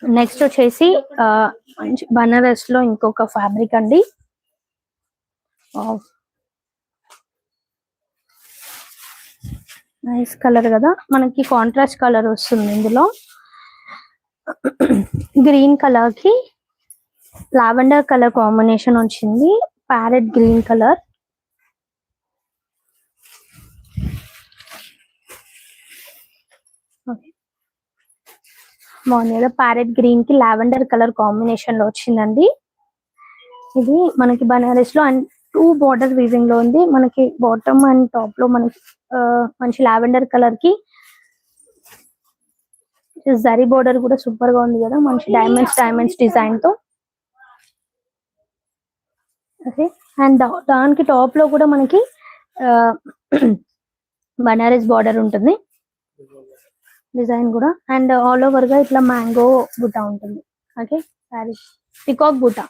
Next వచ్చేసి మంచి బనారస్ లో ఇంకొక ఫ్యాబ్రిక్ అండి. నైస్ కలర్ కదా, మనకి కాంట్రాస్ట్ కలర్ వస్తుంది ఇందులో. గ్రీన్ కలర్ కి లావెండర్ కలర్ కాంబినేషన్ వచ్చింది, ప్యారెట్ గ్రీన్ కలర్. బాగుంది కదా, ప్యారెట్ గ్రీన్ కి లావెండర్ కలర్ కాంబినేషన్ లో వచ్చిందండి. ఇది మనకి బనారస్ లో అండ్ 2 బార్డర్ వీవింగ్ లో ఉంది. మనకి బాటమ్ అండ్ టాప్ లో మనకి మంచి లావెండర్ కలర్ కి జరీ బోర్డర్ కూడా సూపర్ గా ఉంది కదా, మంచి డైమండ్స్ డిజైన్ తో. ఓకే, అండ్ దానికి టాప్ లో కూడా మనకి బనారస్ బార్డర్ ఉంటుంది డిజైన్ కూడా, అండ్ ఆల్ ఓవర్ గా ఇట్లా మ్యాంగో బుట్ట ఉంటుంది. ఓకే, సారీ పికాక్ బుట్ట.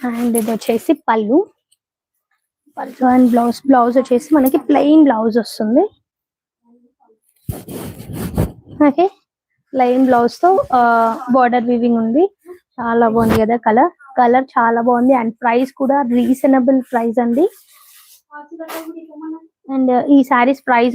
అండ్ ఇది వచ్చేసి పళ్ళు అండ్ బ్లౌజ్ వచ్చేసి మనకి ప్లెయిన్ బ్లౌజ్ వస్తుంది. ఓకే, ప్లెయిన్ బ్లౌజ్ తో బార్డర్ వీవింగ్ ఉంది. చాలా బాగుంది కదా, కలర్ చాలా బాగుంది. అండ్ ప్రైస్ కూడా రీజనబుల్ ప్రైస్ అండి. అండ్ ఈ సారీస్ ప్రైస్